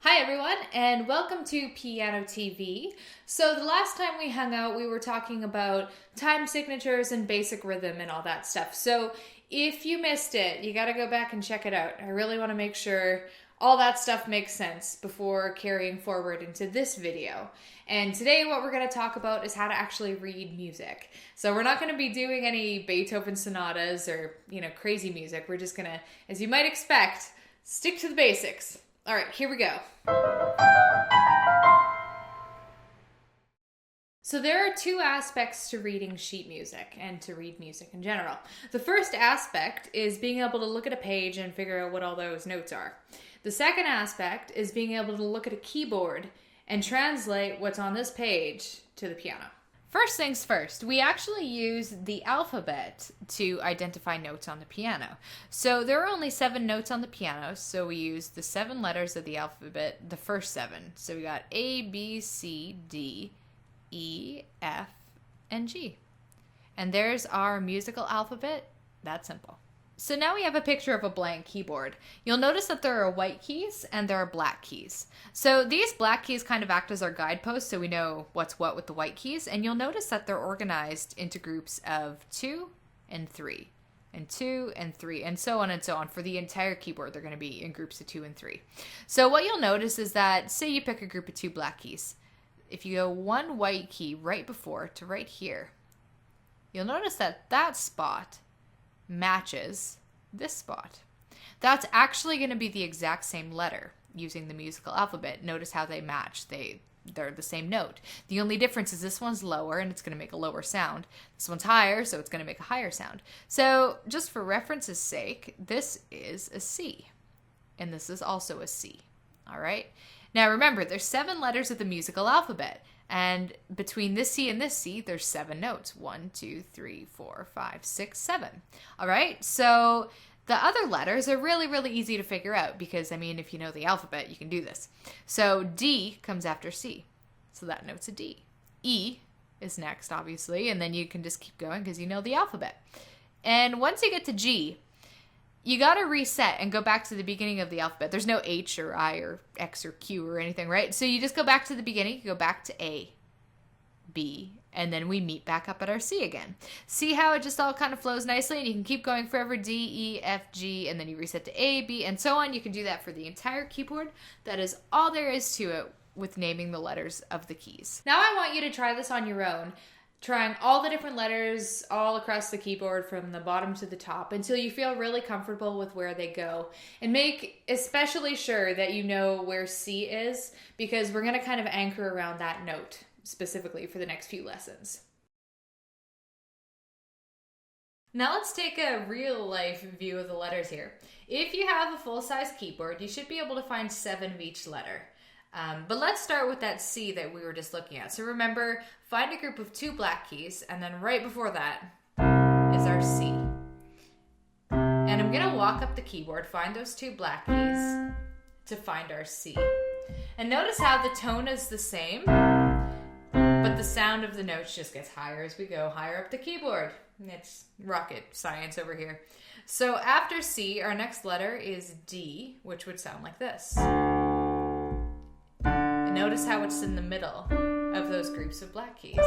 Hi everyone, and welcome to Piano TV. So the last time we hung out, we were talking about time signatures and basic rhythm and all that stuff. So if you missed it, you gotta go back and check it out. I really wanna make sure all that stuff makes sense before carrying forward into this video. And today what we're gonna talk about is how to actually read music. So we're not gonna be doing any Beethoven sonatas or, crazy music. We're just gonna, as you might expect, stick to the basics. All right, here we go. So there are two aspects to reading sheet music and to read music in general. The first aspect is being able to look at a page and figure out what all those notes are. The second aspect is being able to look at a keyboard and translate what's on this page to the piano. First things first, we actually use the alphabet to identify notes on the piano. So there are only 7 notes on the piano, so we use the 7 letters of the alphabet, the first 7. So we got A, B, C, D, E, F, and G. And there's our musical alphabet. That's simple. So now we have a picture of a blank keyboard. You'll notice that there are white keys and there are black keys. So these black keys kind of act as our guideposts so we know what's what with the white keys. And you'll notice that they're organized into groups of 2 and 3. And 2 and 3 and so on and so on. For the entire keyboard, they're going to be in groups of 2 and 3. So what you'll notice is that, say you pick a group of 2 black keys. If you go one white key right before to right here, you'll notice that that spot matches this spot. That's actually going to be the exact same letter using the musical alphabet. Notice how they match. They're the same note. The only difference is this one's lower and it's going to make a lower sound. This one's higher, so it's going to make a higher sound. So just for reference's sake, this is a C. And this is also a C. All right? Now remember, there's 7 letters of the musical alphabet. And between this C and this C, there's 7 notes. 1, 2, 3, 4, 5, 6, 7. All right? So the other letters are really, really easy to figure out because, if you know the alphabet, you can do this. So D comes after C. So that note's a D. E is next, obviously, and then you can just keep going because you know the alphabet. And once you get to G, you got to reset and go back to the beginning of the alphabet. There's no H or I or X or Q or anything, right? So you just go back to the beginning, you go back to A, B, and then we meet back up at our C again. See how it just all kind of flows nicely, and you can keep going forever, D, E, F, G, and then you reset to A, B, and so on. You can do that for the entire keyboard. That is all there is to it with naming the letters of the keys. Now I want you to try this on your own, trying all the different letters all across the keyboard from the bottom to the top until you feel really comfortable with where they go. And make especially sure that you know where C is, because we're going to kind of anchor around that note specifically for the next few lessons. Now let's take a real life view of the letters here. If you have a full-size keyboard, you should be able to find 7 of each letter. But let's start with that C that we were just looking at. So remember, find a group of 2 black keys, and then right before that is our C. And I'm going to walk up the keyboard, find those 2 black keys to find our C. And notice how the tone is the same, but the sound of the notes just gets higher as we go higher up the keyboard. It's rocket science over here. So after C, our next letter is D, which would sound like this. Notice how it's in the middle of those groups of black keys.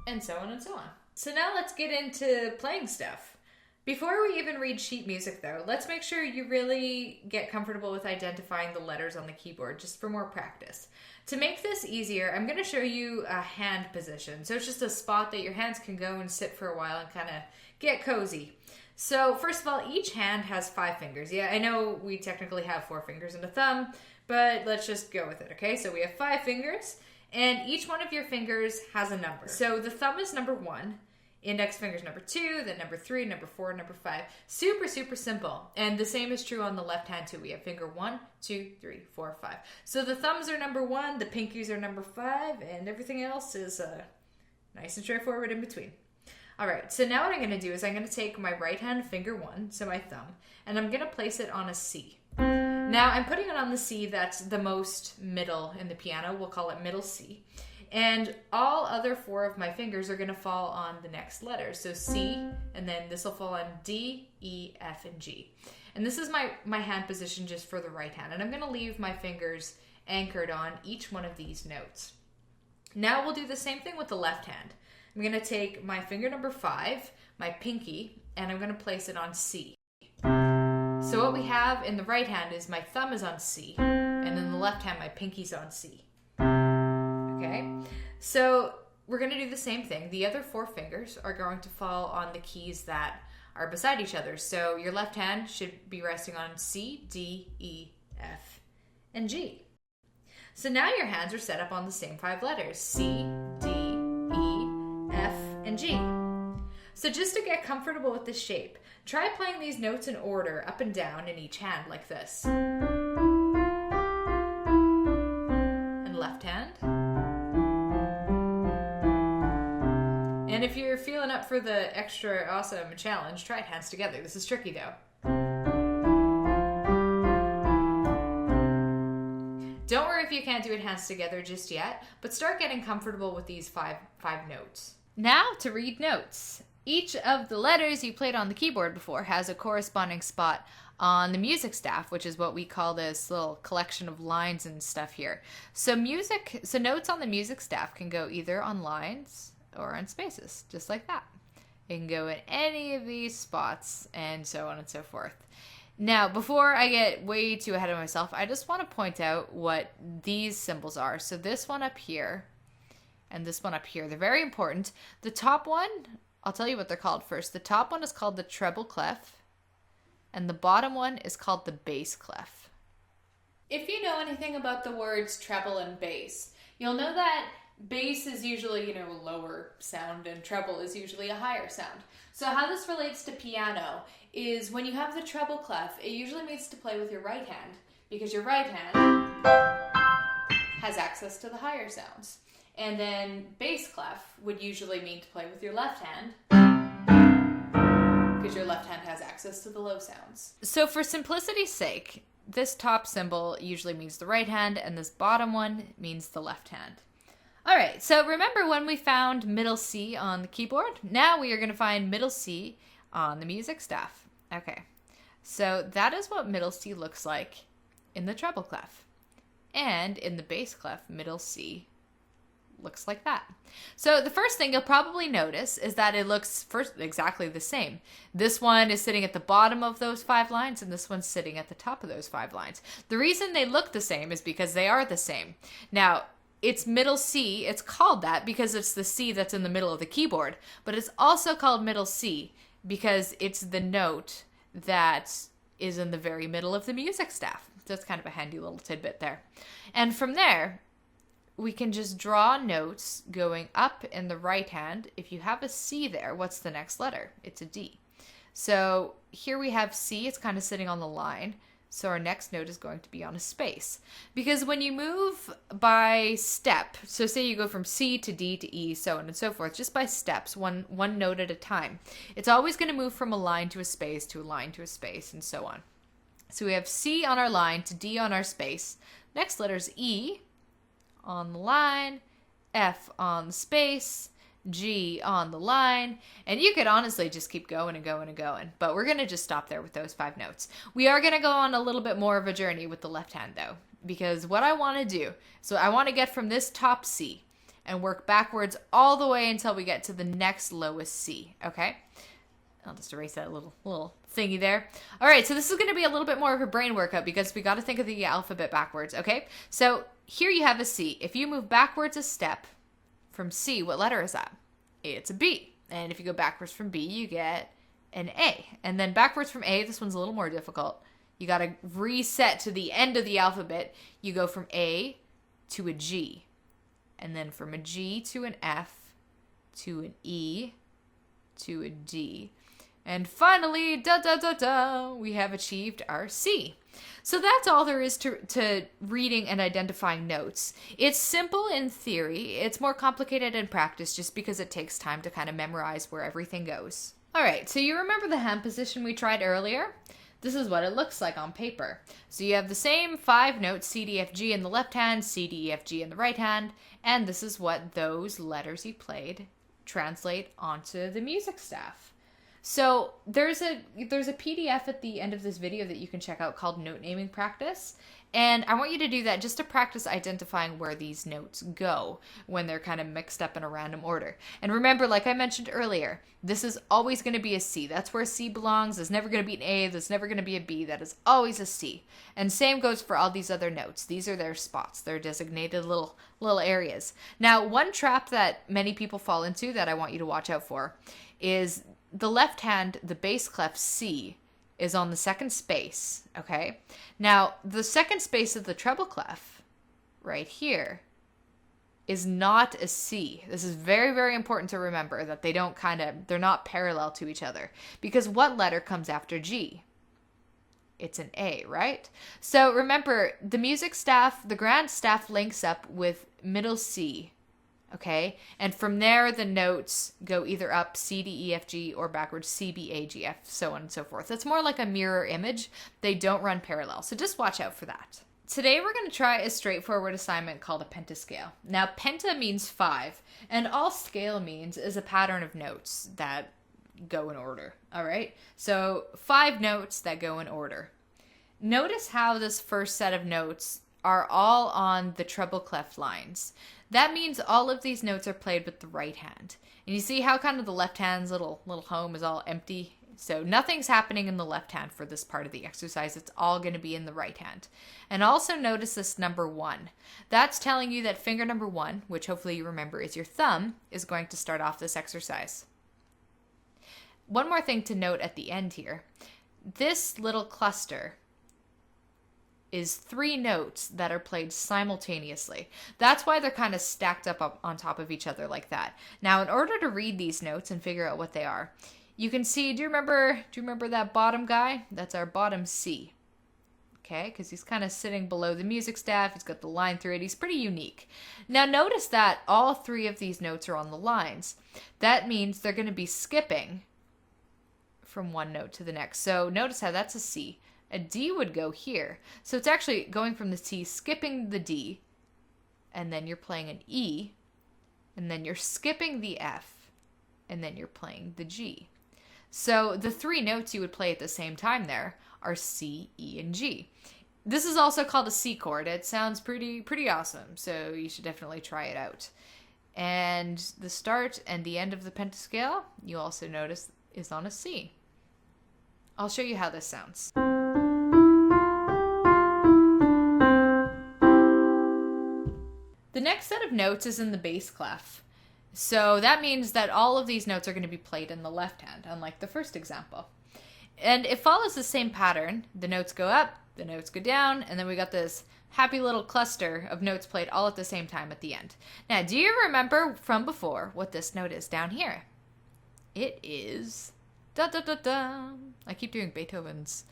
And so on and so on. So now let's get into playing stuff. Before we even read sheet music though, let's make sure you really get comfortable with identifying the letters on the keyboard just for more practice. To make this easier, I'm going to show you a hand position. So it's just a spot that your hands can go and sit for a while and kind of get cozy. So first of all, each hand has 5 fingers. Yeah, I know we technically have 4 fingers and a thumb, but let's just go with it, okay? So we have 5 fingers, and each one of your fingers has a number. So the thumb is number 1, index finger's number 2, then number 3, number 4, number 5. Super, super simple. And the same is true on the left hand too. We have finger 1, 2, 3, 4, 5. So the thumbs are number 1, the pinkies are number 5, and everything else is nice and straightforward in between. All right, so now what I'm going to do is I'm going to take my right hand, finger 1, so my thumb, and I'm going to place it on a C. Now I'm putting it on the C that's the most middle in the piano. We'll call it middle C. And all other 4 of my fingers are going to fall on the next letter. So C, and then this will fall on D, E, F, and G. And this is my hand position just for the right hand. And I'm going to leave my fingers anchored on each one of these notes. Now we'll do the same thing with the left hand. I'm going to take my finger number 5, my pinky, and I'm going to place it on C. So what we have in the right hand is my thumb is on C, and in the left hand my pinky's on C. Okay? So we're going to do the same thing. The other 4 fingers are going to fall on the keys that are beside each other. So your left hand should be resting on C, D, E, F, and G. So now your hands are set up on the same 5 letters, C, D, E, F, and G. So just to get comfortable with this shape, try playing these notes in order up and down in each hand like this. And left hand. And if you're feeling up for the extra awesome challenge, try it hands together. This is tricky though. Don't worry if you can't do it hands together just yet, but start getting comfortable with these five notes. Now to read notes. Each of the letters you played on the keyboard before has a corresponding spot on the music staff, which is what we call this little collection of lines and stuff here. So notes on the music staff can go either on lines or on spaces, just like that. It can go in any of these spots and so on and so forth. Now, before I get way too ahead of myself, I just want to point out what these symbols are. So this one up here and this one up here, they're very important. The top one, I'll tell you what they're called first. The top one is called the treble clef, and the bottom one is called the bass clef. If you know anything about the words treble and bass, you'll know that bass is usually, a lower sound and treble is usually a higher sound. So how this relates to piano is when you have the treble clef, it usually means to play with your right hand because your right hand has access to the higher sounds. And then bass clef would usually mean to play with your left hand because your left hand has access to the low sounds. So for simplicity's sake, this top symbol usually means the right hand and this bottom one means the left hand. All right, so remember when we found middle C on the keyboard? Now we are going to find middle C on the music staff. Okay, so that is what middle C looks like in the treble clef. And in the bass clef, middle C looks like that. So the first thing you'll probably notice is that it looks exactly the same. This one is sitting at the bottom of those 5 lines and this one's sitting at the top of those 5 lines. The reason they look the same is because they are the same. Now, it's middle C. It's called that because it's the C that's in the middle of the keyboard, but it's also called middle C because it's the note that is in the very middle of the music staff. So it's kind of a handy little tidbit there. And from there, we can just draw notes going up in the right hand. If you have a C there, what's the next letter? It's a D. So here we have C. It's kind of sitting on the line. So our next note is going to be on a space. Because when you move by step, so say you go from C to D to E, so on and so forth, just by steps, one note at a time, it's always going to move from a line to a space to a line to a space, and so on. So we have C on our line to D on our space. Next letter is E on the line, F on the space, G on the line, and you could honestly just keep going and going and going, but we're going to just stop there with those 5 notes. We are going to go on a little bit more of a journey with the left hand though, because what I want to do, so I want to get from this top C and work backwards all the way until we get to the next lowest C, okay? I'll just erase that little thingy there. All right, so this is going to be a little bit more of a brain workout because we got to think of the alphabet backwards, okay? So here you have a C. If you move backwards a step from C, what letter is that? It's a B. And if you go backwards from B, you get an A. And then backwards from A, this one's a little more difficult. You got to reset to the end of the alphabet. You go from A to a G. And then from a G to an F to an E to a D. And finally, we have achieved our C. So that's all there is to reading and identifying notes. It's simple in theory. It's more complicated in practice just because it takes time to kind of memorize where everything goes. All right, so you remember the hand position we tried earlier? This is what it looks like on paper. So you have the same 5 notes, C, D, F, G in the left hand, C, D, E, F, G in the right hand, and this is what those letters you played translate onto the music staff. So there's a PDF at the end of this video that you can check out called Note Naming Practice. And I want you to do that just to practice identifying where these notes go when they're kind of mixed up in a random order. And remember, like I mentioned earlier, this is always going to be a C. That's where C belongs. There's never going to be an A. There's never going to be a B. That is always a C. And same goes for all these other notes. These are their spots. They're designated little areas. Now, one trap that many people fall into that I want you to watch out for is the left hand, the bass clef C, is on the second space, okay? Now, the second space of the treble clef, right here, is not a C. This is very, very important to remember that they're not parallel to each other. Because what letter comes after G? It's an A, right? So remember, the music staff, the grand staff links up with middle C, okay? And from there, the notes go either up C, D, E, F, G, or backwards C, B, A, G, F, so on and so forth. It's more like a mirror image. They don't run parallel, so just watch out for that. Today, we're going to try a straightforward assignment called a pentascale. Now, penta means 5, and all scale means is a pattern of notes that go in order, all right? So 5 notes that go in order. Notice how this first set of notes are all on the treble clef lines. That means all of these notes are played with the right hand. And you see how kind of the left hand's little home is all empty? So nothing's happening in the left hand for this part of the exercise. It's all going to be in the right hand. And also notice this number 1. That's telling you that finger number 1, which hopefully you remember is your thumb, is going to start off this exercise. One more thing to note at the end here. This little cluster is 3 notes that are played simultaneously. That's why they're kind of stacked up on top of each other like that. Now, in order to read these notes and figure out what they are, you can see, do you remember that bottom guy? That's our bottom C. Okay, because he's kind of sitting below the music staff. He's got the line through it. He's pretty unique. Now, notice that all 3 of these notes are on the lines. That means they're going to be skipping from one note to the next. So notice how that's a C. A D would go here. So it's actually going from the C, skipping the D, and then you're playing an E, and then you're skipping the F, and then you're playing the G. So the 3 notes you would play at the same time there are C, E, and G. This is also called a C chord. It sounds pretty awesome, so you should definitely try it out. And the start and the end of the pentascale, you also notice, is on a C. I'll show you how this sounds. The next set of notes is in the bass clef. So that means that all of these notes are going to be played in the left hand, unlike the first example. And it follows the same pattern. The notes go up, the notes go down, and then we got this happy little cluster of notes played all at the same time at the end. Now, do you remember from before what this note is down here? It is da da da da. I keep doing Beethoven's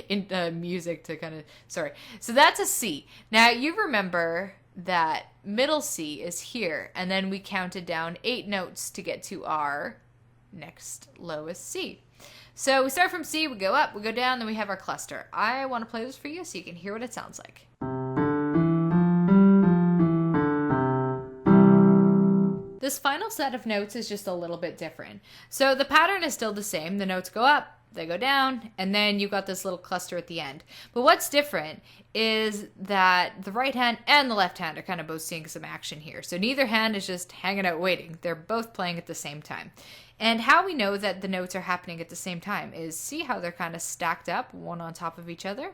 in music to kind of, sorry. So that's a C. Now, you remember that middle C is here, and then we counted down 8 notes to get to our next lowest C. So we start from C, we go up, we go down, then we have our cluster. I want to play this for you so you can hear what it sounds like. This final set of notes is just a little bit different. So the pattern is still the same. The notes go up, they go down, and then you've got this little cluster at the end. But what's different is that the right hand and the left hand are kind of both seeing some action here. So neither hand is just hanging out waiting. They're both playing at the same time. And how we know that the notes are happening at the same time is see how they're kind of stacked up one on top of each other?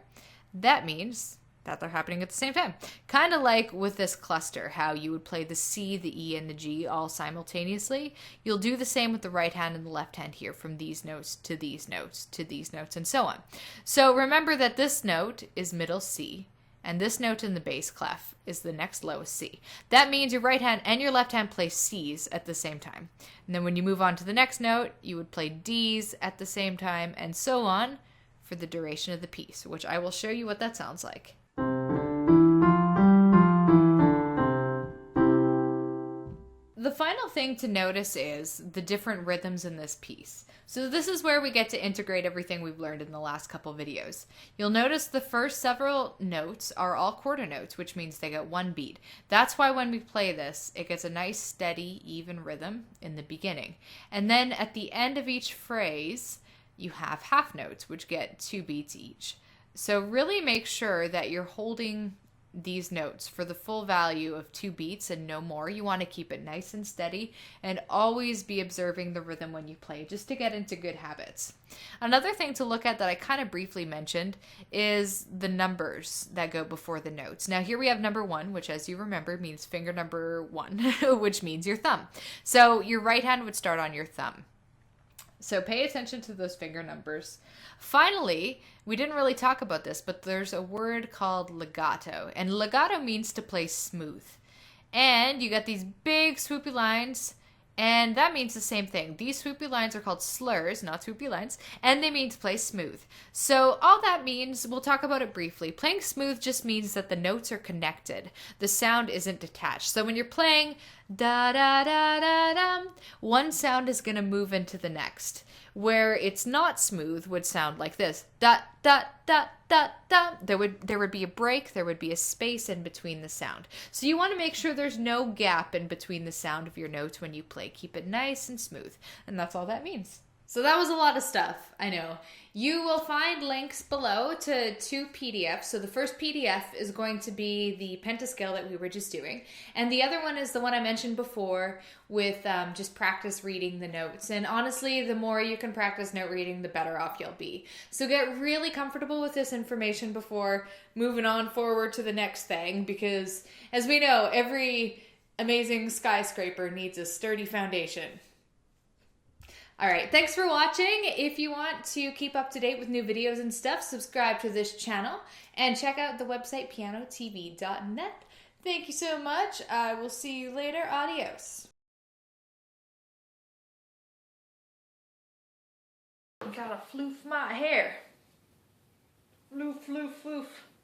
That means that they're happening at the same time. Kind of like with this cluster, how you would play the C, the E, and the G all simultaneously. You'll do the same with the right hand and the left hand here, from these notes to these notes to these notes, and so on. So remember that this note is middle C, and this note in the bass clef is the next lowest C. That means your right hand and your left hand play Cs at the same time. And then when you move on to the next note, you would play Ds at the same time, and so on for the duration of the piece, which I will show you what that sounds like. The final final thing to notice is the different rhythms in this piece. So this is where we get to integrate everything we've learned in the last couple videos. You'll notice the first several notes are all quarter notes, which means they get one beat. That's why when we play this, it gets a nice, steady, even rhythm in the beginning. And then at the end of each phrase, you have half notes, which get 2 beats each. So really make sure that you're holding these notes for the full value of 2 beats and no more. You want to keep it nice and steady and always be observing the rhythm when you play, just to get into good habits. Another thing to look at that I kind of briefly mentioned is the numbers that go before the notes. Now here we have number 1, which as you remember means finger number 1, which means your thumb. So your right hand would start on your thumb. So pay attention to those finger numbers. Finally, we didn't really talk about this, but there's a word called legato. And legato means to play smooth. And you got these big swoopy lines, and that means the same thing. These swoopy lines are called slurs, not swoopy lines, and they mean to play smooth. So all that means, we'll talk about it briefly. Playing smooth just means that the notes are connected. The sound isn't detached. So when you're playing da da da da dum, one sound is going to move into the next. Where it's not smooth would sound like this. Da da da da da. There would be a break, there would be a space in between the sound. So you want to make sure there's no gap in between the sound of your notes when you play. Keep it nice and smooth. And that's all that means. So that was a lot of stuff, I know. You will find links below to 2 PDFs. So the first PDF is going to be the pentascale that we were just doing. And the other one is the one I mentioned before with just practice reading the notes. And honestly, the more you can practice note reading, the better off you'll be. So get really comfortable with this information before moving on forward to the next thing. Because as we know, every amazing skyscraper needs a sturdy foundation. All right, thanks for watching. If you want to keep up to date with new videos and stuff, subscribe to this channel and check out the website pianotv.net. Thank you so much. I will see you later. Adios. Gotta floof my hair. Floof, floof, floof.